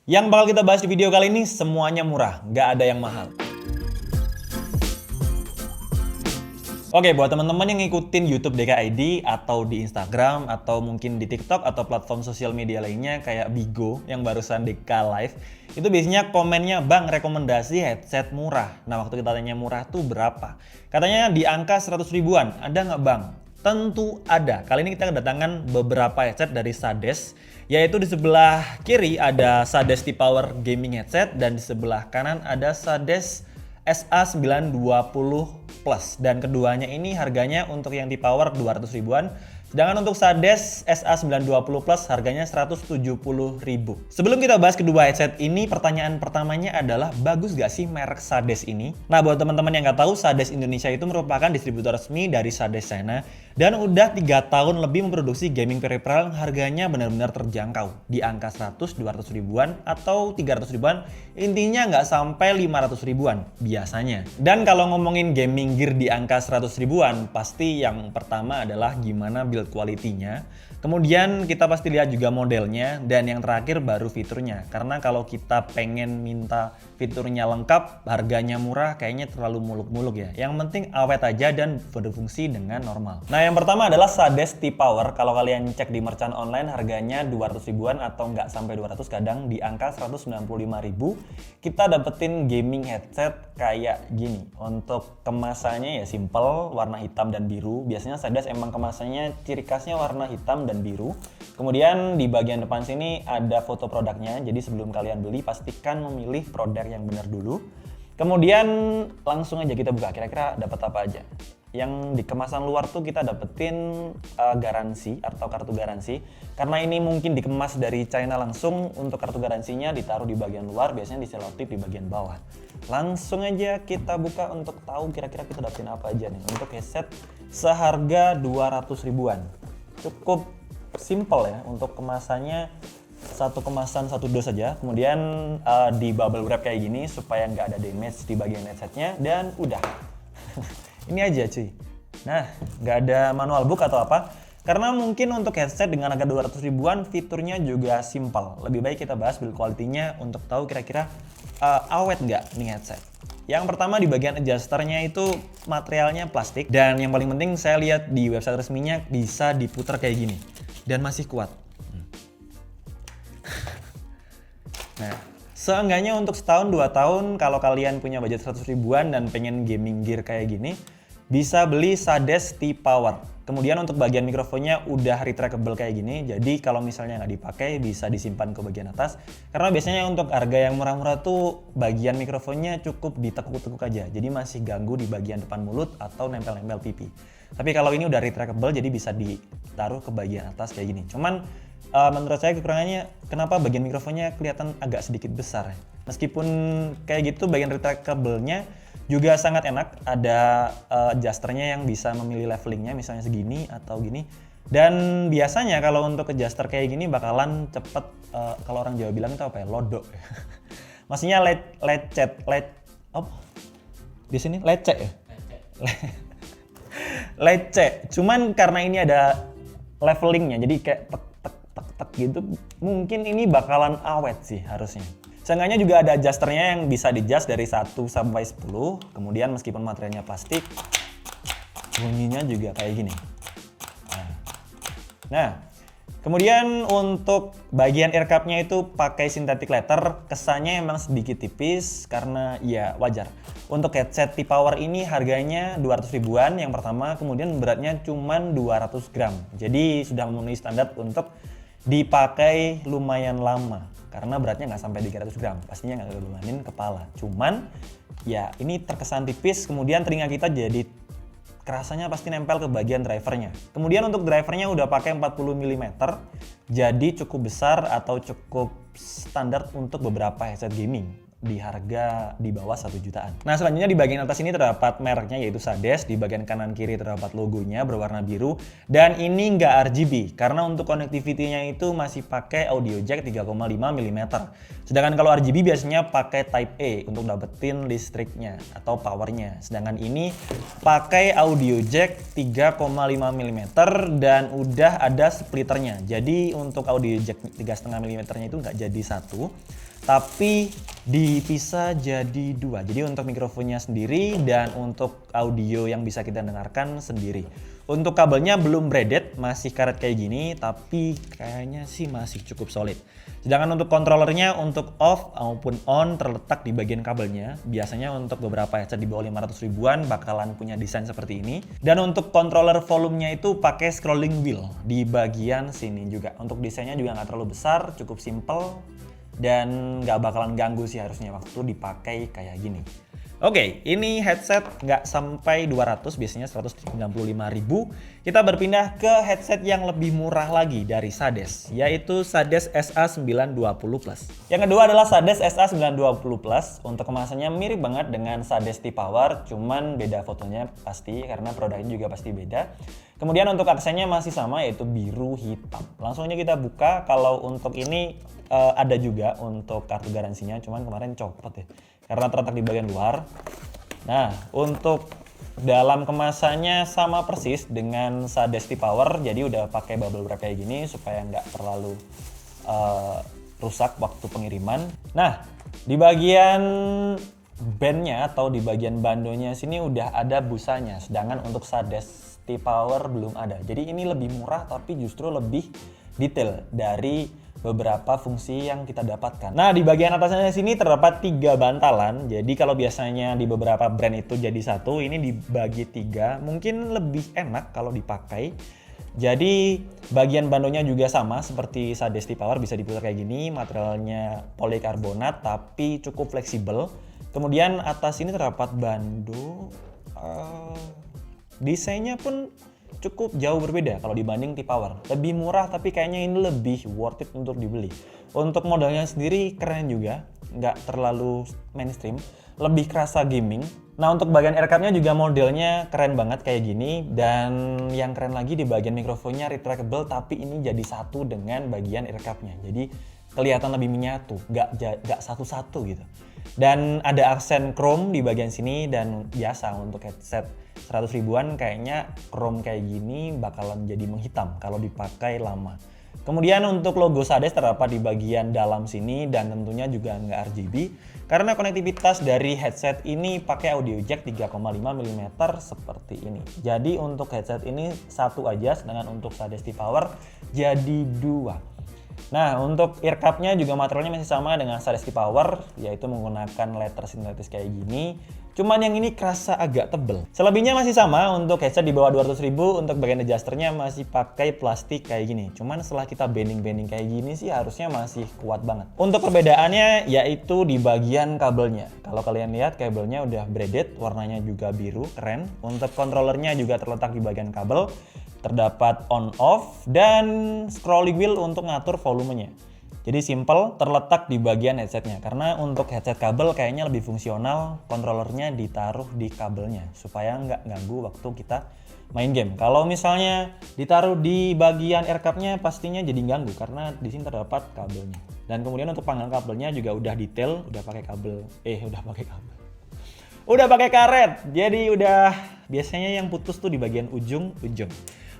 Yang bakal kita bahas di video kali ini semuanya murah, nggak ada yang mahal. Oke, buat teman-teman yang ngikutin YouTube DKID atau di Instagram atau mungkin di TikTok atau platform sosial media lainnya kayak Bigo yang barusan DK Live, itu biasanya komennya, "Bang, rekomendasi headset murah." Nah, waktu kita tanya murah tuh berapa? Katanya di angka 100 ribuan. Ada nggak, Bang? Tentu ada. Kali ini kita kedatangan beberapa headset dari Sades, yaitu di sebelah kiri ada Sades T-Power Gaming Headset dan di sebelah kanan ada Sades SA920 Plus, dan keduanya ini harganya untuk yang T-Power 200 ribuan, sedangkan untuk Sades SA920 Plus harganya 170 ribu. Sebelum kita bahas kedua headset ini, pertanyaan pertamanya adalah bagus gak sih merek Sades ini? Nah, buat teman-teman yang nggak tahu, Sades Indonesia itu merupakan distributor resmi dari Sades China dan udah 3 tahun lebih memproduksi gaming peripheral yang harganya benar-benar terjangkau di angka 100-200 ribuan atau 300 ribuan, intinya nggak sampai 500 ribuan biasanya. Dan kalau ngomongin gaming gear di angka 100 ribuan, pasti yang pertama adalah gimana build quality-nya. Kemudian kita pasti lihat juga modelnya, dan yang terakhir baru fiturnya. Karena kalau kita pengen minta fiturnya lengkap, harganya murah, kayaknya terlalu muluk-muluk ya. Yang penting awet aja dan berfungsi dengan normal. Nah, yang pertama adalah Sades T-Power. Kalau kalian cek di merchant online harganya 200 ribuan atau nggak sampai 200, kadang di angka 195 ribu. Kita dapetin gaming headset kayak gini. Untuk kemasannya ya simple, warna hitam dan biru. Biasanya Sades emang kemasannya ciri khasnya warna hitam dan biru. Kemudian di bagian depan sini ada foto produknya. Jadi sebelum kalian beli pastikan memilih produk yang benar dulu. Kemudian langsung aja kita buka, kira-kira dapat apa aja. Yang di kemasan luar tuh kita dapetin garansi atau kartu garansi. Karena ini mungkin dikemas dari China langsung, untuk kartu garansinya ditaruh di bagian luar, biasanya di selotip di bagian bawah. Langsung aja kita buka untuk tahu kira-kira kita dapetin apa aja nih. Untuk headset seharga 200 ribuan. Cukup simple ya, untuk kemasannya satu kemasan satu dos saja, kemudian di bubble wrap kayak gini supaya nggak ada damage di bagian headsetnya, dan udah. Ini aja cuy. Nah, nggak ada manual book atau apa, karena mungkin untuk headset dengan harga 200 ribuan fiturnya juga simple. Lebih baik kita bahas build quality-nya untuk tahu kira-kira awet nggak nih headset. Yang pertama di bagian adjusternya itu materialnya plastik, dan yang paling penting saya lihat di website resminya bisa diputar kayak gini dan masih kuat. Nah, seenggaknya untuk setahun 2 tahun kalau kalian punya budget 100 ribuan dan pengen gaming gear kayak gini, bisa beli Sades T-Power. Kemudian untuk bagian mikrofonnya udah retractable kayak gini, jadi kalau misalnya nggak dipakai bisa disimpan ke bagian atas. Karena biasanya untuk harga yang murah-murah tuh bagian mikrofonnya cukup ditekuk-tekuk aja, jadi masih ganggu di bagian depan mulut atau nempel-nempel pipi. Tapi kalau ini udah retractable jadi bisa ditaruh ke bagian atas kayak gini. Cuman menurut saya kekurangannya, kenapa bagian mikrofonnya kelihatan agak sedikit besar. Meskipun kayak gitu, bagian retractable-nya juga sangat enak. Ada adjusternya yang bisa memilih levelingnya, misalnya segini atau gini. Dan biasanya kalau untuk adjuster kayak gini bakalan cepet, kalau orang Jawa bilang itu apa ya, lodo. Maksudnya di sini lecet ya? Lecet. Cuman karena ini ada levelingnya, jadi kayak tek gitu, mungkin ini bakalan awet sih harusnya. Seenggaknya juga ada adjusternya yang bisa di-adjust dari 1 sampai 10. Kemudian meskipun materialnya plastik, bunyinya juga kayak gini. Nah, kemudian untuk bagian ear cup-nya itu pakai synthetic leather. Kesannya emang sedikit tipis karena ya wajar. Untuk headset T-Power ini harganya 200 ribuan yang pertama, kemudian beratnya cuman 200 gram. Jadi sudah memenuhi standar untuk dipakai lumayan lama. Karena beratnya nggak sampai 300 gram, pastinya nggak ngebebanin kepala. Cuman ya ini terkesan tipis, kemudian telinga kita jadi kerasanya pasti nempel ke bagian drivernya. Kemudian untuk drivernya udah pakai 40 mm, jadi cukup besar atau cukup standar untuk beberapa headset gaming di harga di bawah 1 jutaan. Nah, selanjutnya di bagian atas ini terdapat mereknya yaitu Sades, di bagian kanan kiri terdapat logonya berwarna biru, dan ini nggak RGB karena untuk connectivity-nya itu masih pakai audio jack 3,5 mm. Sedangkan kalau RGB biasanya pakai Type A untuk dapetin listriknya atau powernya. Sedangkan ini pakai audio jack 3,5 mm dan udah ada splitternya. Jadi untuk audio jack 3,5 mm-nya itu nggak jadi satu. tapi dipisah jadi dua. Jadi untuk mikrofonnya sendiri dan untuk audio yang bisa kita dengarkan sendiri. Untuk kabelnya belum braided, masih karet kayak gini, tapi kayaknya sih masih cukup solid. Sedangkan untuk controllernya, untuk off maupun on terletak di bagian kabelnya. Biasanya untuk beberapa headset di bawah 500 ribuan bakalan punya desain seperti ini. Dan untuk controller volumenya itu pakai scrolling wheel di bagian sini juga. Untuk desainnya juga nggak terlalu besar, cukup simple. Dan nggak bakalan ganggu sih harusnya waktu dipakai kayak gini. Oke, ini headset nggak sampai 200, biasanya 195.000. Kita berpindah ke headset yang lebih murah lagi dari Sades, yaitu Sades SA920 Plus. Yang kedua adalah Sades SA920 Plus. Untuk kemasannya mirip banget dengan Sades T-Power, cuman beda fotonya pasti karena produknya juga pasti beda. Kemudian untuk aksennya masih sama, yaitu biru hitam. Langsung aja kita buka. Kalau untuk ini ada juga untuk kartu garansinya, cuman kemarin copot ya karena terletak di bagian luar. Nah, untuk dalam kemasannya sama persis dengan Sades T-Power, jadi udah pakai bubble wrap kayak gini supaya nggak terlalu rusak waktu pengiriman. Nah, di bagian bandnya atau di bagian bandonya sini udah ada busanya, sedangkan untuk Sades T-Power belum ada. Jadi ini lebih murah tapi justru lebih detail dari beberapa fungsi yang kita dapatkan. Nah, di bagian atasnya sini terdapat 3 bantalan. Jadi kalau biasanya di beberapa brand itu jadi satu, ini dibagi 3. Mungkin lebih enak kalau dipakai. Jadi bagian bandonya juga sama seperti Sades T-Power, bisa diputar kayak gini. Materialnya polikarbonat tapi cukup fleksibel. Kemudian atas ini terdapat bando. Desainnya pun cukup jauh berbeda kalau dibanding T-Power. Lebih murah tapi kayaknya ini lebih worth it untuk dibeli. Untuk modelnya sendiri keren juga, nggak terlalu mainstream, lebih kerasa gaming. Nah, untuk bagian aircapnya juga modelnya keren banget kayak gini, dan yang keren lagi di bagian mikrofonnya retractable tapi ini jadi satu dengan bagian aircapnya. Jadi kelihatan lebih menyatu, nggak satu-satu gitu. Dan ada aksen chrome di bagian sini, dan biasa untuk headset 100 ribuan kayaknya chrome kayak gini bakalan jadi menghitam kalau dipakai lama. Kemudian untuk logo Sades terdapat di bagian dalam sini, dan tentunya juga nggak RGB karena konektivitas dari headset ini pakai audio jack 3,5 mm seperti ini. Jadi untuk headset ini satu aja, sedangkan untuk Sades T-Power jadi 2. Nah, untuk earcupnya juga materialnya masih sama dengan Sades T-Power, yaitu menggunakan letter sintetis kayak gini. Cuman yang ini kerasa agak tebel. Selebihnya masih sama, untuk headset di bawah 200.000, untuk bagian adjusternya masih pakai plastik kayak gini. Cuman setelah kita bending-bending kayak gini sih harusnya masih kuat banget. Untuk perbedaannya yaitu di bagian kabelnya. Kalau kalian lihat kabelnya udah braided, warnanya juga biru, keren. Untuk controllernya juga terletak di bagian kabel. Terdapat on off dan scrolling wheel untuk ngatur volumenya. Jadi simple, terletak di bagian headsetnya. Karena untuk headset kabel kayaknya lebih fungsional kontrolernya ditaruh di kabelnya supaya nggak ganggu waktu kita main game. Kalau misalnya ditaruh di bagian aircapnya pastinya jadi ganggu karena di sini terdapat kabelnya. Dan kemudian untuk panggang kabelnya juga udah detail, udah pakai karet. Jadi udah biasanya yang putus tuh di bagian ujung-ujung.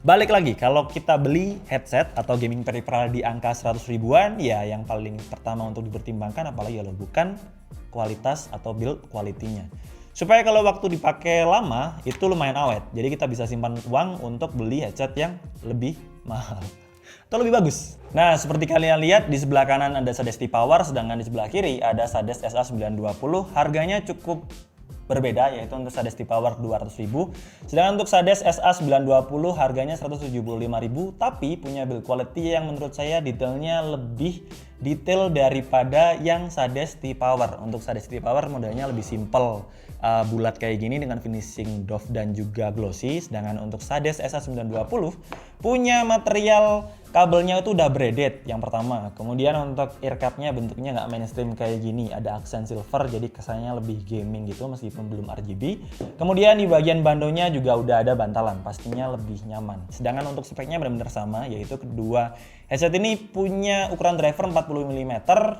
Balik lagi, kalau kita beli headset atau gaming peripheral di angka 100 ribuan, ya yang paling pertama untuk dipertimbangkan apalagi kalau bukan kualitas atau build quality-nya. Supaya kalau waktu dipakai lama, itu lumayan awet. Jadi kita bisa simpan uang untuk beli headset yang lebih mahal atau lebih bagus. Nah, seperti kalian lihat di sebelah kanan ada Sades T-Power, sedangkan di sebelah kiri ada Sades SA920. Harganya cukup berbeda, yaitu untuk Sades T-Power 200.000, sedangkan untuk Sades SA920 harganya 175.000, tapi punya build quality yang menurut saya detailnya lebih detail daripada yang Sades T-Power. Untuk Sades T-Power modelnya lebih simple, bulat kayak gini dengan finishing doff dan juga glossy, sedangkan untuk Sades SA920 punya material kabelnya itu udah braided yang pertama. Kemudian untuk earcupnya bentuknya nggak mainstream kayak gini, ada aksen silver jadi kesannya lebih gaming gitu meskipun belum RGB. Kemudian di bagian bandonya juga udah ada bantalan, pastinya lebih nyaman. Sedangkan untuk speknya benar-benar sama, yaitu kedua headset ini punya ukuran driver 40 mm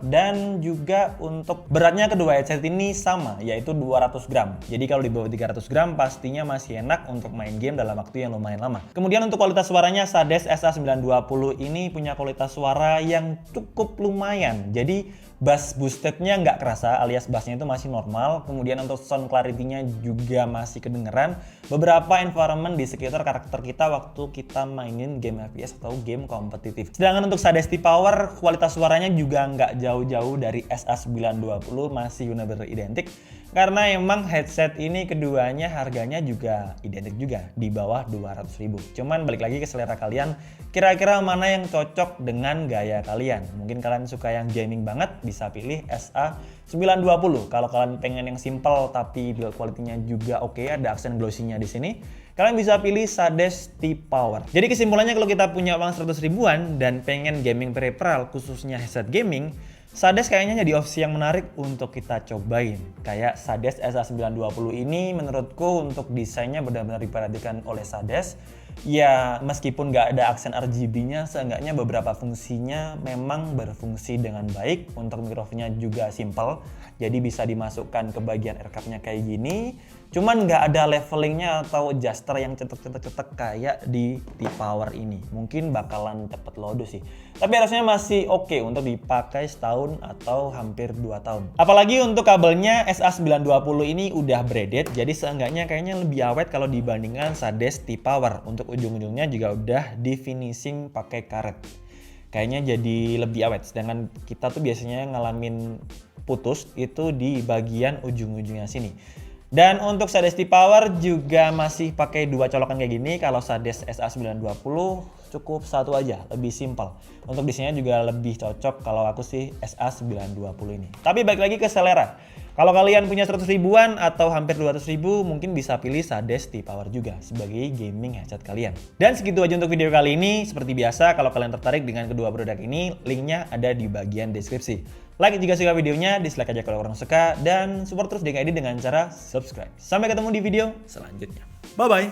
dan juga untuk beratnya kedua headset ini sama, yaitu 200 gram. Jadi kalau di bawah 300 gram pastinya masih enak untuk main game dalam waktu yang lumayan lama. Kemudian untuk kualitas suaranya, Sades SA920 ini punya kualitas suara yang cukup lumayan. Jadi bass boostednya nggak kerasa, alias bassnya itu masih normal. Kemudian untuk sound clarity-nya juga masih kedengeran. Beberapa environment di sekitar karakter kita waktu kita mainin game FPS atau game kompetitif. Sedangkan untuk Sades T-Power, kualitas suaranya juga nggak jauh-jauh dari SA920, masih benar-benar identik. Karena emang headset ini keduanya harganya juga identik juga, di bawah 200.000. Cuman balik lagi ke selera kalian, kira-kira mana yang cocok dengan gaya kalian. Mungkin kalian suka yang gaming banget, bisa pilih SA920. Kalau kalian pengen yang simple tapi build quality-nya juga oke, ada aksen glossy-nya di sini, kalian bisa pilih Sades T-Power. Jadi kesimpulannya, kalau kita punya uang 100 ribuan dan pengen gaming peripheral, khususnya headset gaming, Sades kayaknya jadi opsi yang menarik untuk kita cobain. Kayak Sades SA920 ini menurutku untuk desainnya benar-benar diperhatikan oleh Sades. Ya meskipun nggak ada aksen RGB-nya, seenggaknya beberapa fungsinya memang berfungsi dengan baik. Untuk mikrofonnya juga simple, jadi bisa dimasukkan ke bagian aircap-nya kayak gini. Cuman nggak ada levelingnya atau adjuster yang cetek-cetek kayak di T-Power ini. Mungkin bakalan cepet lodo sih. Tapi harusnya masih oke untuk dipakai setahun atau hampir 2 tahun. Apalagi untuk kabelnya, SA920 ini udah braided, jadi seenggaknya kayaknya lebih awet kalau dibandingkan Sades T-Power. Untuk ujung-ujungnya juga udah di finishing pakai karet. Kayaknya jadi lebih awet. Sedangkan kita tuh biasanya ngalamin putus itu di bagian ujung-ujungnya sini. Dan untuk Sades T-Power juga masih pakai 2 colokan kayak gini. Kalau Sades SA920 cukup satu aja, lebih simpel. Untuk desainnya juga lebih cocok kalau aku sih SA920 ini. Tapi balik lagi ke selera. Kalau kalian punya 100 ribuan atau hampir 200 ribu, mungkin bisa pilih Sades T-Power juga sebagai gaming headset kalian. Dan segitu aja untuk video kali ini. Seperti biasa, kalau kalian tertarik dengan kedua produk ini, linknya ada di bagian deskripsi. Like jika suka videonya, dislike aja kalau kurang suka, dan support terus DKID dengan cara subscribe. Sampai ketemu di video selanjutnya. Bye-bye!